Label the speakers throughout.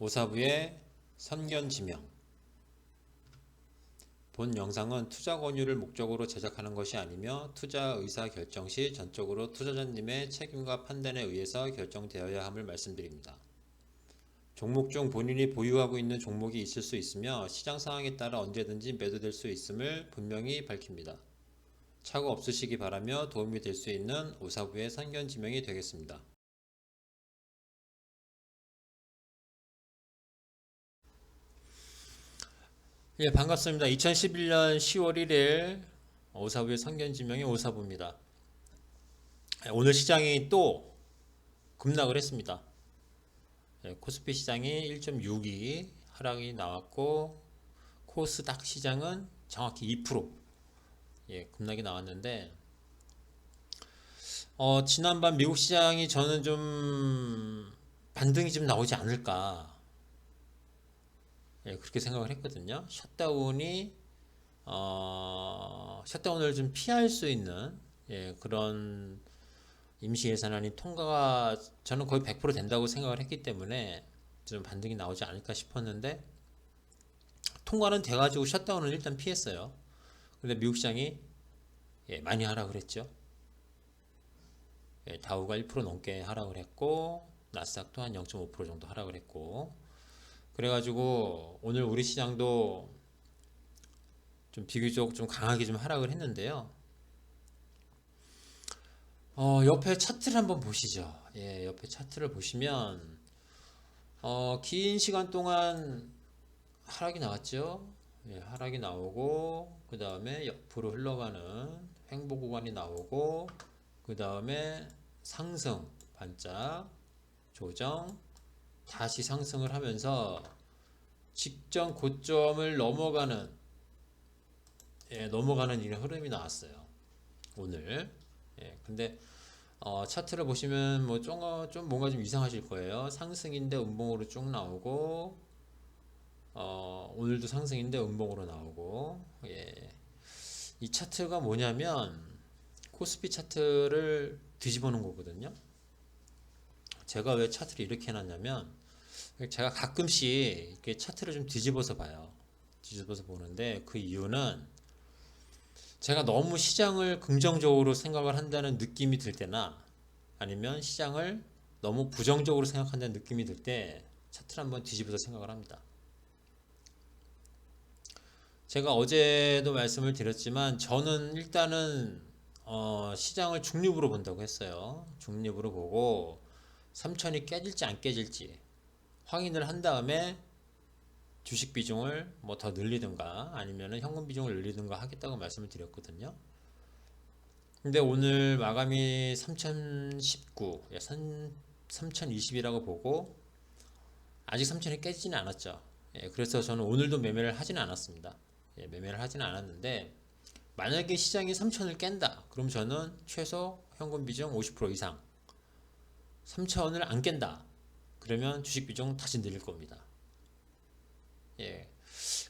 Speaker 1: 오사부의 선견지명. 본 영상은 투자 권유를 목적으로 제작하는 것이 아니며 투자 의사 결정 시 전적으로 투자자님의 책임과 판단에 의해서 결정되어야 함을 말씀드립니다. 종목 중 본인이 보유하고 있는 종목이 있을 수 있으며 시장 상황에 따라 언제든지 매도될 수 있음을 분명히 밝힙니다. 착오 없으시기 바라며 도움이 될 수 있는 오사부의 선견지명이 되겠습니다. 예, 반갑습니다. 2011년 10월 1일 오사부의 선견지명의 오사부입니다. 오늘 시장이 또 급락을 했습니다. 예, 코스피 시장이 1.62 하락이 나왔고 코스닥 시장은 정확히 2% 예, 급락이 나왔는데 지난밤 미국 시장이 저는 좀 반등이 좀 나오지 않을까 예, 그렇게 생각을 했거든요. 셧다운을 좀 피할 수 있는 예, 그런 임시 예산안이 통과가 저는 거의 100% 된다고 생각을 했기 때문에 좀 반등이 나오지 않을까 싶었는데 통과는 돼가지고 셧다운은 일단 피했어요. 근데 미국 시장이 예, 많이 하락을 했죠. 예, 다우가 1% 넘게 하락을 했고 나스닥도 한 0.5% 정도 하락을 했고 그래가지고 오늘 우리 시장도 좀 비교적 좀 강하게 좀 하락을 했는데요. 옆에 차트를 한번 보시죠. 예, 옆에 차트를 보시면 긴 시간 동안 하락이 나왔죠. 예, 하락이 나오고 그 다음에 옆으로 흘러가는 횡보 구간이 나오고 그 다음에 상승 반짝 조정 다시 상승을 하면서 직전 고점을 넘어가는 이런 흐름이 나왔어요. 오늘. 예, 근데 차트를 보시면 뭐 좀 뭔가 좀 이상하실 거예요. 상승인데 음봉으로 쭉 나오고 오늘도 상승인데 음봉으로 나오고 예. 이 차트가 뭐냐면 코스피 차트를 뒤집어 놓은 거거든요. 제가 왜 차트를 이렇게 해놨냐면 제가 가끔씩 이렇게 차트를 좀 뒤집어서 봐요. 뒤집어서 보는데 그 이유는 제가 너무 시장을 긍정적으로 생각을 한다는 느낌이 들 때나 아니면 시장을 너무 부정적으로 생각한다는 느낌이 들 때 차트를 한번 뒤집어서 생각을 합니다. 제가 어제도 말씀을 드렸지만 저는 일단은 시장을 중립으로 본다고 했어요. 중립으로 보고 3천이 깨질지 안 깨질지 확인을 한 다음에 주식 비중을 뭐 더 늘리든가 아니면 현금 비중을 늘리든가 하겠다고 말씀을 드렸거든요. 근데 오늘 마감이 3019, 3020이라고 보고 아직 3000이 깨지지는 않았죠. 예, 그래서 저는 오늘도 매매를 하지는 않았습니다. 예, 매매를 하지는 않았는데 만약에 시장이 3000을 깬다. 그럼 저는 최소 현금 비중 50% 이상 3000을 안 깬다. 그러면 주식 비중 다시 늘릴 겁니다. 예.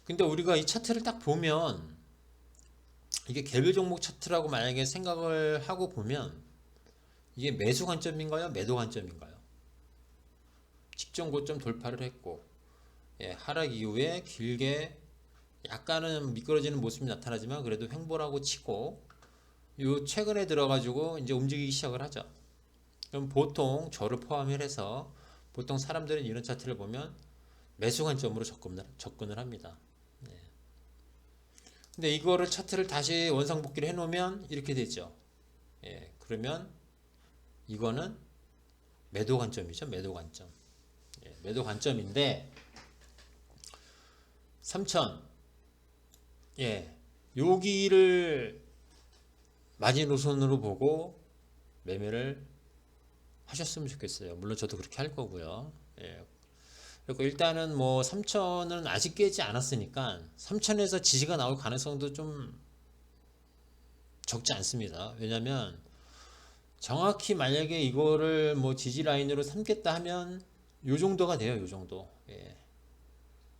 Speaker 1: 근데 우리가 이 차트를 딱 보면 이게 개별 종목 차트라고 만약에 생각을 하고 보면 이게 매수 관점인가요? 매도 관점인가요? 직전 고점 돌파를 했고 예, 하락 이후에 길게 약간은 미끄러지는 모습이 나타나지만 그래도 횡보라고 치고 요 최근에 들어가지고 이제 움직이기 시작을 하죠. 그럼 보통 저를 포함해서 보통 사람들은 이런 차트를 보면 매수 관점으로 접근을 합니다. 네. 근데 이거를 차트를 다시 원상복귀를 해놓으면 이렇게 되죠. 예, 그러면 이거는 매도 관점이죠. 매도 관점. 예, 매도 관점인데 3000 예, 여기를 마지노선으로 보고 매매를 하셨으면 좋겠어요. 물론 저도 그렇게 할 거고요. 예. 그리고 일단은 뭐 3000은 아직 깨지 않았으니까 3000에서 지지가 나올 가능성도 좀 적지 않습니다. 왜냐면 정확히 만약에 이거를 뭐 지지 라인으로 삼겠다 하면 요 정도가 돼요. 요 정도. 예.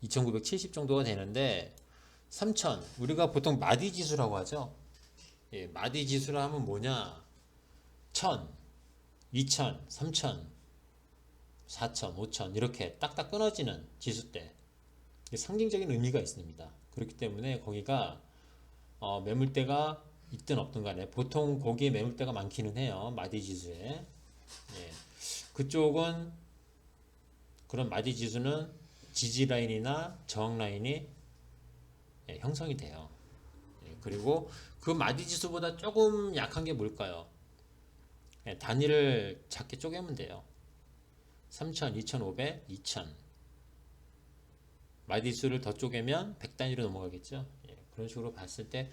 Speaker 1: 2970 정도가 되는데 3000 우리가 보통 마디 지수라고 하죠. 예, 마디 지수라 하면 뭐냐? 1000, 2000, 3000 4천, 5천 이렇게 딱딱 끊어지는 지수대 상징적인 의미가 있습니다. 그렇기 때문에 거기가 매물대가 있든 없든 간에 보통 거기에 매물대가 많기는 해요. 마디 지수에. 예. 그쪽은 그런 마디 지수는 지지 라인이나 저항 라인이 형성이 돼요. 예. 그리고 그 마디 지수보다 조금 약한 게 뭘까요? 예. 단위를 작게 쪼개면 돼요. 3,000, 2,500, 2,000 마디 지수를 더 쪼개면 100단위로 넘어가겠죠. 예. 그런 식으로 봤을 때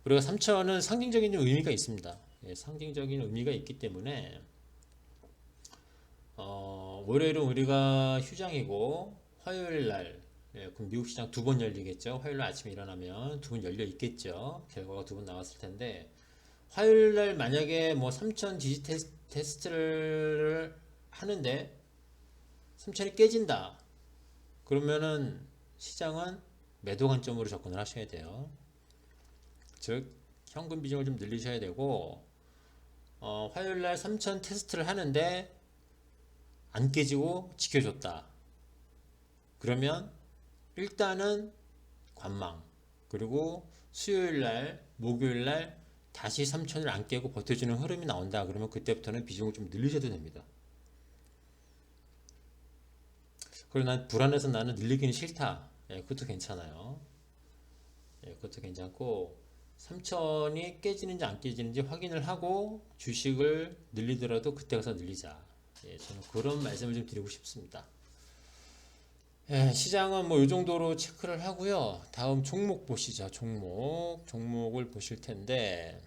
Speaker 1: 우리가 3,000은 상징적인 의미가 있습니다. 예. 상징적인 의미가 있기 때문에 월요일은 우리가 휴장이고 화요일 날 그럼 미국 시장 두 번 열리겠죠. 화요일 날 아침에 일어나면 두 번 열려 있겠죠. 결과가 두 번 나왔을 텐데 화요일 날 만약에 뭐 3,000 지지 테스트를 하는데 3,000이 깨진다. 그러면은 시장은 매도 관점으로 접근을 하셔야 돼요. 즉 현금 비중을 좀 늘리셔야 되고 화요일 날 3,000 테스트를 하는데 안 깨지고 지켜줬다. 그러면 일단은 관망. 그리고 수요일날, 목요일날 다시 3,000을 안 깨고 버텨주는 흐름이 나온다. 그러면 그때부터는 비중을 좀 늘리셔도 됩니다. 그리고 난 불안해서 나는 늘리기는 싫다. 예, 그것도 괜찮아요. 예, 그것도 괜찮고 3,000이 깨지는지 안 깨지는지 확인을 하고 주식을 늘리더라도 그때 가서 늘리자. 예, 저는 그런 말씀을 좀 드리고 싶습니다. 예, 시장은 뭐 이 정도로 체크를 하고요. 다음 종목 보시죠. 종목을 보실 텐데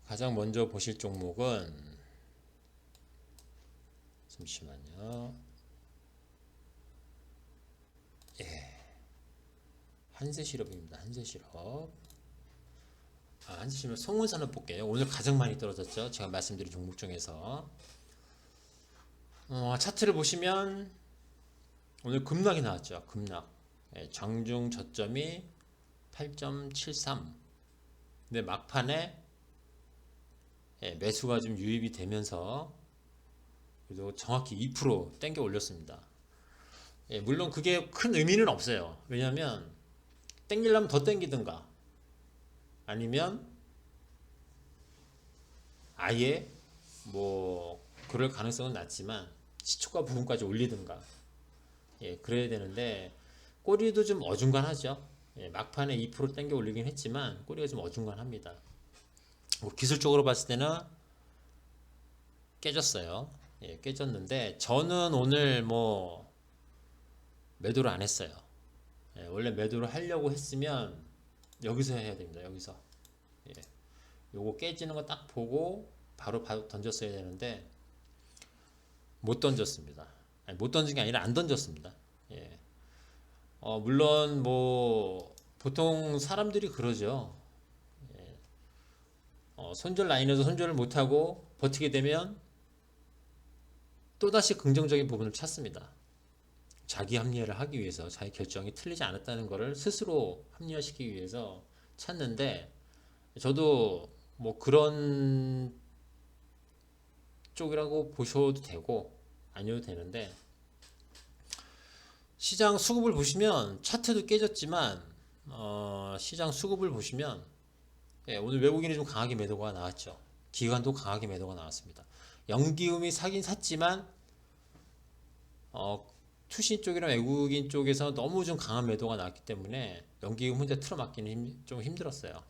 Speaker 1: 가장 먼저 보실 종목은 잠시만요. 예, 한세실업입니다. 한세실업. 한세실업 성운산업 볼게요. 오늘 가장 많이 떨어졌죠. 제가 말씀드린 종목 중에서. 차트를 보시면 오늘 급락이 나왔죠. 급락. 예, 장중 저점이 8.73. 근데 막판에 매수가 좀 유입이 되면서 그래도 정확히 2% 땡겨 올렸습니다. 예, 물론 그게 큰 의미는 없어요. 왜냐하면 땡기려면 더 땡기든가 아니면 아예 뭐 그럴 가능성은 낮지만 시초가 부분까지 올리든가 그래야 되는데 꼬리도 좀 어중간하죠. 막판에 2% 땡겨 올리긴 했지만 꼬리가 좀 어중간합니다. 뭐 기술적으로 봤을 때는 깨졌어요. 깨졌는데 저는 오늘 뭐 매도를 안 했어요. 원래 매도를 하려고 했으면 여기서 해야 됩니다. 여기서 요거 깨지는 거 딱 보고 바로 던졌어야 되는데 못 던졌습니다. 아니, 못 던진 게 아니라 안 던졌습니다. 물론 뭐 보통 사람들이 그러죠. 손절 라인에서 손절을 못하고 버티게 되면 또다시 긍정적인 부분을 찾습니다. 자기 합리화를 하기 위해서 자기 결정이 틀리지 않았다는 것을 스스로 합리화시키기 위해서 찾는데 저도 뭐 그런 쪽이라고 보셔도 되고 아니어도 되는데 시장 수급을 보시면 차트도 깨졌지만 시장 수급을 보시면 오늘 외국인이 좀 강하게 매도가 나왔죠. 기관도 강하게 매도가 나왔습니다. 연기금이 사긴 샀지만 투신 쪽이나 외국인 쪽에서 너무 좀 강한 매도가 나왔기 때문에 연기금 혼자 틀어막기는 좀 힘들었어요.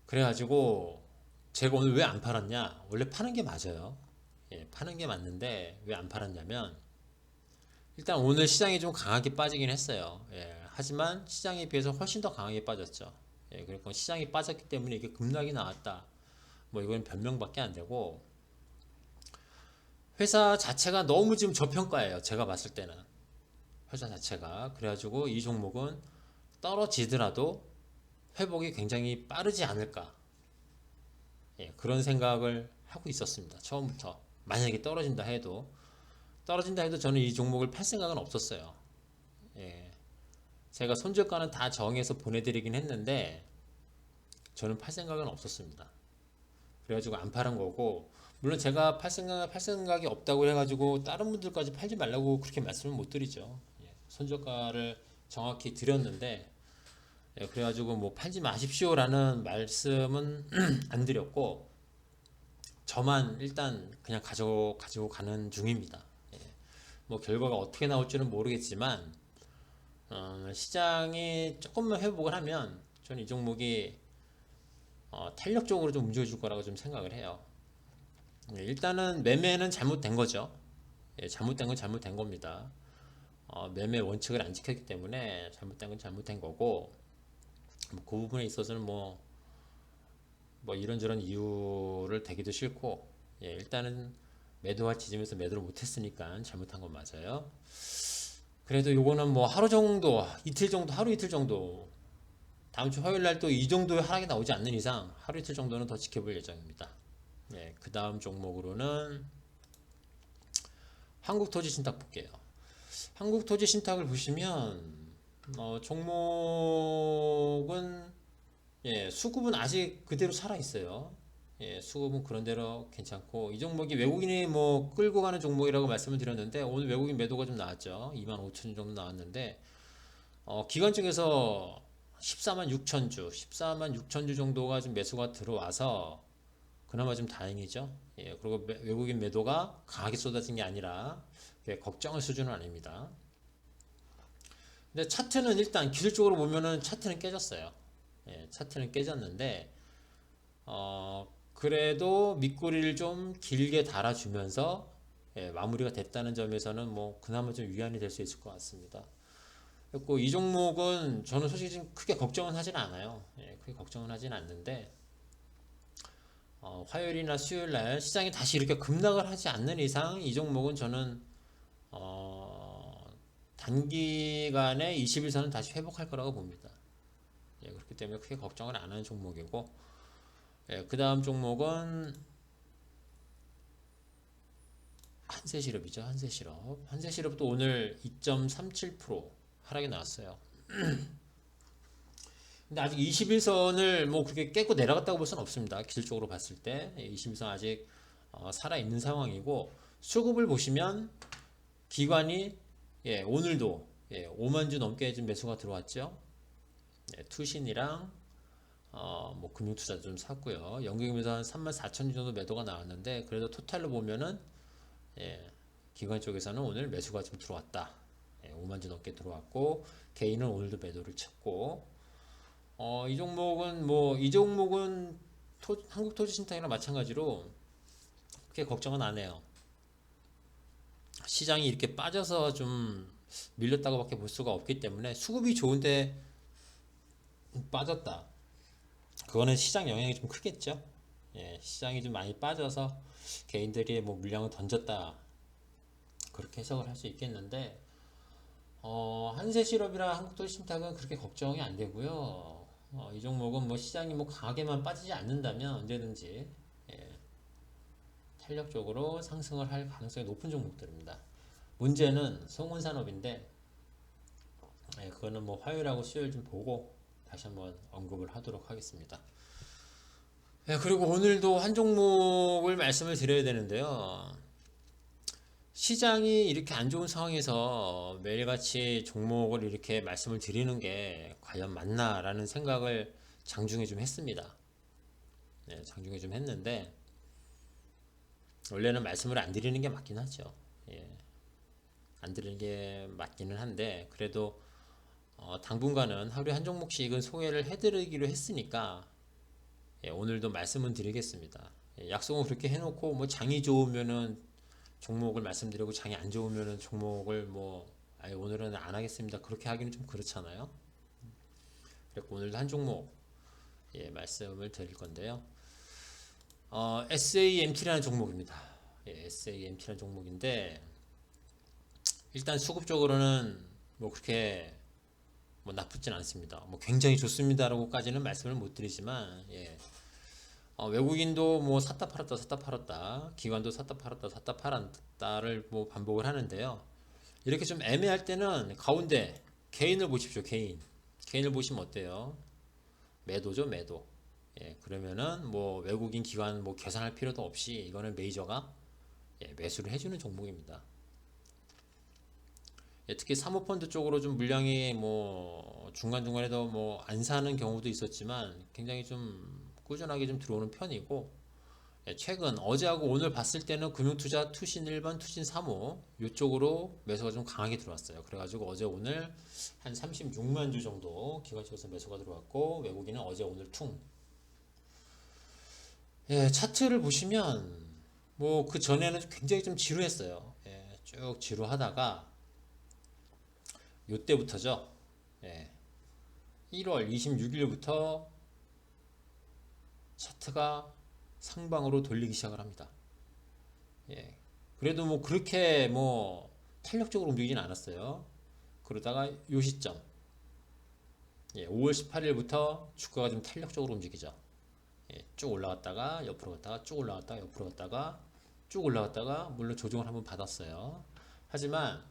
Speaker 1: 그래가지고 제가 오늘 왜 안 팔았냐? 원래 파는 게 맞아요. 파는 게 맞는데 왜 안 팔았냐면 일단 오늘 시장이 좀 강하게 빠지긴 했어요. 하지만 시장에 비해서 훨씬 더 강하게 빠졌죠. 그러니까 시장이 빠졌기 때문에 이게 급락이 나왔다. 뭐 이건 변명밖에 안 되고 회사 자체가 너무 지금 저평가예요. 제가 봤을 때는 회사 자체가 그래가지고 이 종목은 떨어지더라도 회복이 굉장히 빠르지 않을까 그런 생각을 하고 있었습니다. 처음부터 만약에 떨어진다 해도 저는 이 종목을 팔 생각은 없었어요. 제가 손절가는 다 정해서 보내드리긴 했는데 저는 팔 생각은 없었습니다. 그래가지고 안 파는 거고 물론 제가 팔 생각이 없다고 해가지고 다른 분들까지 팔지 말라고 그렇게 말씀을 못 드리죠. 예, 손저가를 정확히 드렸는데 그래가지고 뭐 팔지 마십시오라는 말씀은 안 드렸고 저만 일단 그냥 가지고 가는 중입니다. 예, 뭐 결과가 어떻게 나올지는 모르겠지만 시장이 조금만 회복을 하면 저는 이 종목이 탄력적으로 좀 움직여줄 거라고 좀 생각을 해요. 예, 일단은 매매는 잘못된 거죠. 예, 잘못된 건 잘못된 겁니다. 매매 원칙을 안 지켰기 때문에 잘못된 건 잘못된 거고 그 부분에 있어서는 뭐 이런저런 이유를 대기도 싫고 예, 일단은 매도할 지점에서 매도를 못했으니까 잘못한 건 맞아요. 그래도 요거는 뭐 하루 정도, 이틀 정도, 하루 이틀 정도 다음 주 화요일 날 또 이 정도의 하락이 나오지 않는 이상 하루 이틀 정도는 더 지켜볼 예정입니다. 예, 그 다음 종목으로는 한국토지신탁 볼게요. 한국토지신탁을 보시면 종목은 예, 수급은 아직 그대로 살아 있어요. 예, 수급은 그런대로 괜찮고 이 종목이 외국인이 뭐 끌고 가는 종목이라고 말씀을 드렸는데 오늘 외국인 매도가 좀 나왔죠. 25,000주 정도 나왔는데 기관 쪽에서 14만 6천 주, 14만 6천 주 정도가 좀 매수가 들어와서 그나마 좀 다행이죠. 예, 그리고 외국인 매도가 강하게 쏟아진 게 아니라 걱정할 수준은 아닙니다. 근데 차트는 일단 기술적으로 보면은 차트는 깨졌어요. 예, 차트는 깨졌는데 그래도 밑꼬리를 좀 길게 달아주면서 예, 마무리가 됐다는 점에서는 뭐 그나마 좀 위안이 될 수 있을 것 같습니다. 그리고 이 종목은 저는 솔직히 좀 크게 걱정은 하진 않아요. 예, 크게 걱정은 하진 않는데 화요일이나 수요일 날 시장이 다시 이렇게 급락을 하지 않는 이상 이 종목은 저는 단기간에 20일선은 다시 회복할 거라고 봅니다. 예, 그렇기 때문에 크게 걱정을 안 하는 종목이고 예, 그 다음 종목은 한세시럽이죠. 한세시럽. 한세시럽도 오늘 2.37% 하락이 나왔어요. 근데 아직 21선을 뭐 그렇게 깨고 내려갔다고 볼 수는 없습니다. 기술적으로 봤을 때 21선 아직 살아 있는 상황이고 수급을 보시면 기관이 예, 오늘도 예, 5만 주 넘게 좀 매수가 들어왔죠. 예, 투신이랑 뭐 금융투자 좀 샀고요. 연금에서 한 3만 4천 주 정도 매도가 나왔는데 그래도 토탈로 보면은 예, 기관 쪽에서는 오늘 매수가 좀 들어왔다. 예, 5만 주 넘게 들어왔고 개인은 오늘도 매도를 쳤고 이 종목은 한국토지신탁이랑 마찬가지로 그렇게 걱정은 안 해요. 시장이 이렇게 빠져서 좀 밀렸다고밖에 볼 수가 없기 때문에 수급이 좋은데 빠졌다. 그거는 시장 영향이 좀 크겠죠. 예, 시장이 좀 많이 빠져서 개인들이 뭐 물량을 던졌다 그렇게 해석을 할 수 있겠는데 한세실업이랑 한국도시신탁은 그렇게 걱정이 안 되고요. 이 종목은 뭐 시장이 뭐 강하게만 빠지지 않는다면 언제든지 예, 탄력적으로 상승을 할 가능성이 높은 종목들입니다. 문제는 송은산업인데 예, 그거는 뭐 화요일하고 수요일 좀 보고 다시 한번 언급을 하도록 하겠습니다. 예, 그리고 오늘도 한 종목을 말씀을 드려야 되는데요. 시장이 이렇게 안 좋은 상황에서 매일같이 종목을 이렇게 말씀을 드리는 게 과연 맞나라는 생각을 장중에 좀 했습니다. 네, 장중에 좀 했는데 원래는 말씀을 안 드리는 게 맞긴 하죠. 예, 안 드리는 게 맞기는 한데 그래도 당분간은 하루에 한 종목씩은 소개를 해드리기로 했으니까 예, 오늘도 말씀은 드리겠습니다. 예, 약속은 그렇게 해놓고 뭐 장이 좋으면은 종목을 말씀드리고 장이 안 좋으면은 종목을 뭐 아예 오늘은 안 하겠습니다. 그렇게 하기는 좀 그렇잖아요. 그래서 오늘도 한 종목 예, 말씀을 드릴 건데요. SAMT라는 종목입니다. 예, SAMT라는 종목인데 일단 수급적으로는 뭐 그렇게 뭐 나쁘진 않습니다. 뭐 굉장히 좋습니다라고까지는 말씀을 못 드리지만 예. 외국인도 뭐 샀다 팔았다 샀다 팔았다 기관도 샀다 팔았다 샀다 팔았다를 뭐 반복을 하는데요. 이렇게 좀 애매할 때는 가운데 개인을 보십시오. 개인을 보시면 어때요? 매도죠, 매도. 그러면은 뭐 외국인 기관 뭐 계산할 필요도 없이 이거는 메이저가 매수를 해주는 종목입니다. 특히 사모펀드 쪽으로 좀 물량이 뭐 중간중간에도 뭐 안 사는 경우도 있었지만 굉장히 좀 꾸준하게 좀 들어오는 편이고, 최근 어제하고 오늘 봤을 때는 금융투자 투신 1번 투신 3호 이쪽으로 매수가 좀 강하게 들어왔어요. 그래가지고 어제 오늘 한 36만 주 정도 기관 쪽에서 매수가 들어왔고, 외국인은 어제 오늘 퉁. 차트를 보시면 뭐 그 전에는 굉장히 좀 지루했어요. 쭉 지루하다가 요때부터죠. 1월 26일부터 차트가 상방으로 돌리기 시작을 합니다. 그래도 뭐 그렇게 뭐 탄력적으로 움직이진 않았어요. 그러다가 요 시점, 5월 18일부터 주가가 좀 탄력적으로 움직이죠. 쭉 올라갔다가 옆으로 갔다가 쭉 올라갔다가 옆으로 갔다가 쭉 올라갔다가 물론 조정을 한번 받았어요. 하지만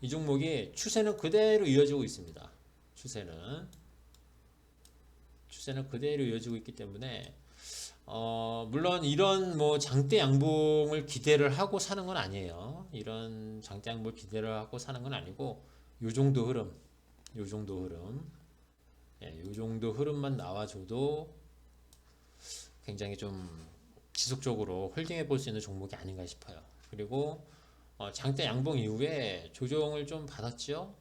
Speaker 1: 이 종목이 추세는 그대로 이어지고 있습니다. 추세는 그대로 이어지고 있기 때문에 물론 이런 뭐 장대 양봉을 기대를 하고 사는 건 아니에요. 이런 장대 양봉을 기대를 하고 사는 건 아니고 요 정도 흐름, 요 정도 흐름, 요 정도 흐름만 나와줘도 굉장히 좀 지속적으로 홀딩해 볼 수 있는 종목이 아닌가 싶어요. 그리고 장대 양봉 이후에 조정을 좀 받았죠.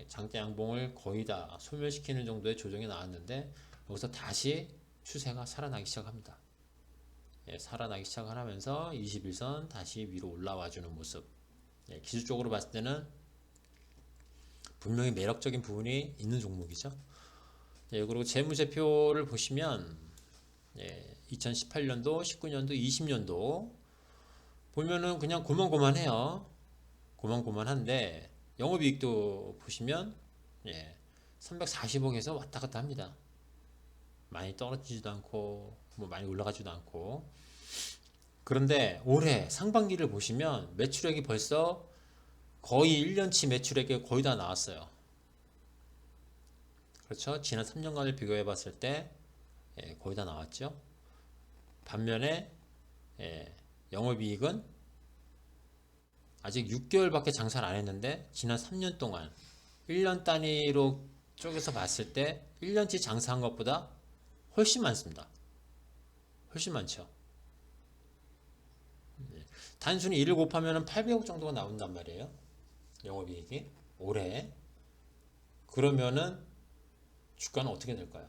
Speaker 1: 장대 양봉을 거의 다 소멸시키는 정도의 조정이 나왔는데 여기서 다시 추세가 살아나기 시작합니다. 살아나기 시작을 하면서 21선 다시 위로 올라와 주는 모습. 기술적으로 봤을 때는 분명히 매력적인 부분이 있는 종목이죠. 그리고 재무제표를 보시면 2018년도, 19년도, 20년도 보면은 그냥 고만고만해요. 고만고만한데 영업이익도 보시면 340억에서 왔다 갔다 합니다. 많이 떨어지지도 않고 뭐 많이 올라가지도 않고. 그런데 올해 상반기를 보시면 매출액이 벌써 거의 1년치 매출액이 거의 다 나왔어요. 그렇죠? 지난 3년간을 비교해 봤을 때 거의 다 나왔죠. 반면에 영업이익은 아직 6개월밖에 장사를 안 했는데 지난 3년 동안 1년 단위로 쪼개서 봤을 때 1년치 장사한 것보다 훨씬 많습니다. 훨씬 많죠. 단순히 1을 곱하면 800억 정도가 나온단 말이에요. 영업이익이 올해. 그러면은 주가는 어떻게 될까요?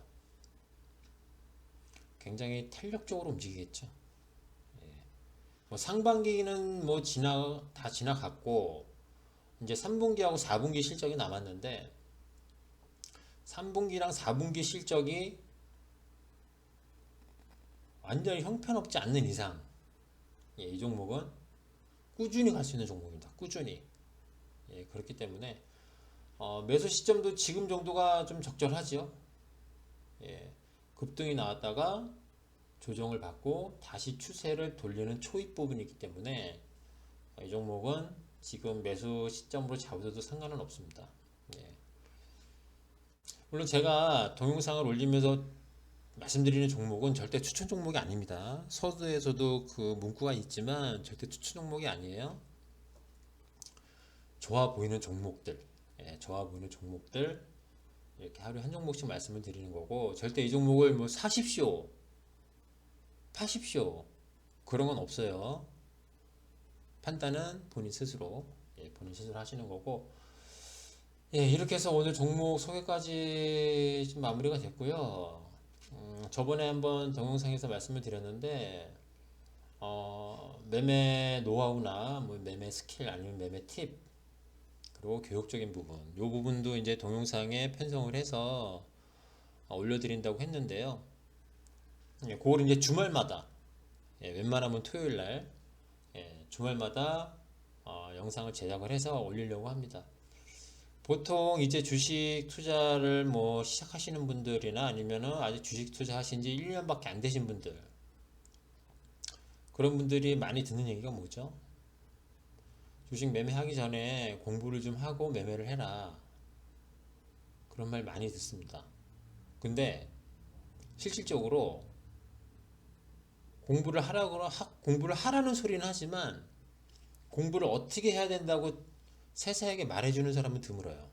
Speaker 1: 굉장히 탄력적으로 움직이겠죠. 뭐 상반기는 뭐 다 지나갔고 이제 3분기하고 4분기 실적이 남았는데 3분기랑 4분기 실적이 완전히 형편없지 않는 이상 이 종목은 꾸준히 갈 수 있는 종목입니다. 꾸준히. 그렇기 때문에 매수 시점도 지금 정도가 좀 적절하죠. 급등이 나왔다가 조정을 받고 다시 추세를 돌리는 초입 부분이 있기 때문에 이 종목은 지금 매수 시점으로 잡으셔도 상관은 없습니다. 물론 제가 동영상을 올리면서 말씀드리는 종목은 절대 추천 종목이 아닙니다. 서두에서도 그 문구가 있지만 절대 추천 종목이 아니에요. 좋아 보이는 종목들, 좋아 보이는 종목들 이렇게 하루에 한 종목씩 말씀을 드리는 거고, 절대 이 종목을 뭐 사십시오, 파십시오 그런 건 없어요. 판단은 본인 스스로 하시는 거고. 이렇게 해서 오늘 종목 소개까지 좀 마무리가 됐고요. 저번에 한번 동영상에서 말씀을 드렸는데 매매 노하우나 뭐 매매 스킬 아니면 매매 팁 그리고 교육적인 부분, 이 부분도 이제 동영상에 편성을 해서 올려드린다고 했는데요. 그걸 이제 주말마다 웬만하면 토요일날 주말마다 영상을 제작을 해서 올리려고 합니다. 보통 이제 주식 투자를 뭐 시작하시는 분들이나 아니면은 아직 주식 투자 하신 지 1년밖에 안 되신 분들, 그런 분들이 많이 듣는 얘기가 뭐죠? 주식 매매하기 전에 공부를 좀 하고 매매를 해라, 그런 말 많이 듣습니다. 근데 실질적으로 공부를 하라는 소리는 하지만 공부를 어떻게 해야 된다고 세세하게 말해주는 사람은 드물어요.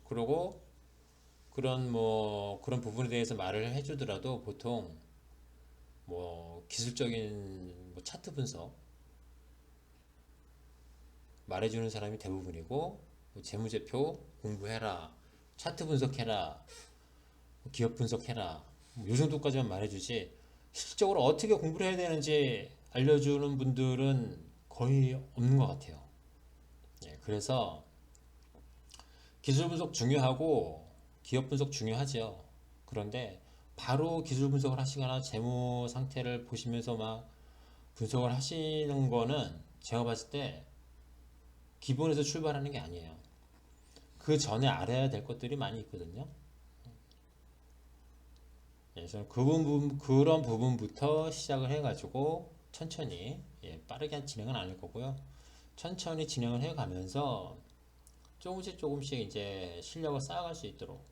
Speaker 1: 그리고 그런 부분에 대해서 말을 해주더라도 보통 기술적인 차트 분석 말해주는 사람이 대부분이고, 재무제표 공부해라, 차트 분석해라, 기업 분석해라, 요 정도까지만 말해주지 실질적으로 어떻게 공부를 해야 되는지 알려주는 분들은 거의 없는 것 같아요. 예, 그래서 기술 분석 중요하고 기업 분석 중요하죠. 그런데 바로 기술 분석을 하시거나 재무 상태를 보시면서 막 분석을 하시는 거는 제가 봤을 때 기본에서 출발하는 게 아니에요. 그 전에 알아야 될 것들이 많이 있거든요. 그래서 그런 부분부터 시작을 해가지고 천천히, 빠르게 진행은 안 할 거고요. 천천히 진행을 해가면서 조금씩 이제 실력을 쌓아갈 수 있도록,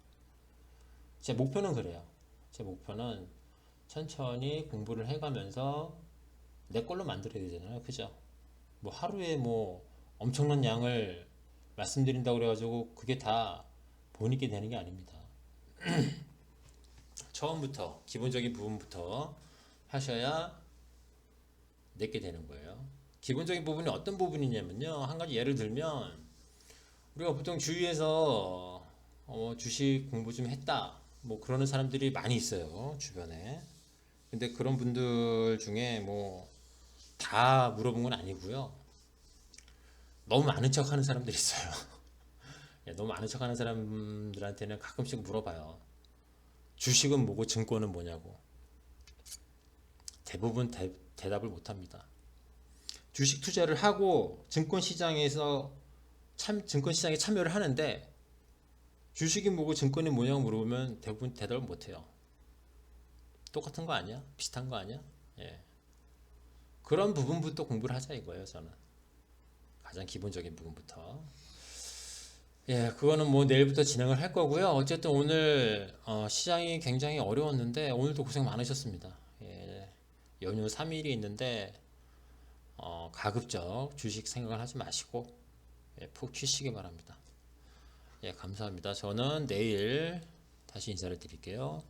Speaker 1: 제 목표는 그래요. 제 목표는 천천히 공부를 해가면서 내 걸로 만들어야 되잖아요. 그죠? 하루에 엄청난 양을 말씀드린다고 그래가지고 그게 다 본인께 되는 게 아닙니다. 처음부터 기본적인 부분부터 하셔야 내게 되는 거예요. 기본적인 부분이 어떤 부분이냐면요. 한 가지 예를 들면 우리가 보통 주위에서 주식 공부 좀 했다 그러는 사람들이 많이 있어요. 주변에. 근데 그런 분들 중에 다 물어본 건 아니고요. 너무 아는 척 하는 사람들이 있어요. 너무 아는 척 하는 사람들한테는 가끔씩 물어봐요. 주식은 뭐고 증권은 뭐냐고. 대부분 대답을 못 합니다. 주식 투자를 하고 증권시장에 참여를 하는데 주식이 뭐고 증권이 뭐냐고 물어보면 대부분 대답을 못 해요. 똑같은 거 아니야? 비슷한 거 아니야? 예. 그런 부분부터 공부를 하자 이거예요, 저는. 가장 기본적인 부분부터. 예, 그거는 내일부터 진행을 할 거고요. 어쨌든 오늘 시장이 굉장히 어려웠는데 오늘도 고생 많으셨습니다. 예, 연휴 3일이 있는데 가급적 주식 생각을 하지 마시고 푹 쉬시기 바랍니다. 예, 감사합니다. 저는 내일 다시 인사를 드릴게요.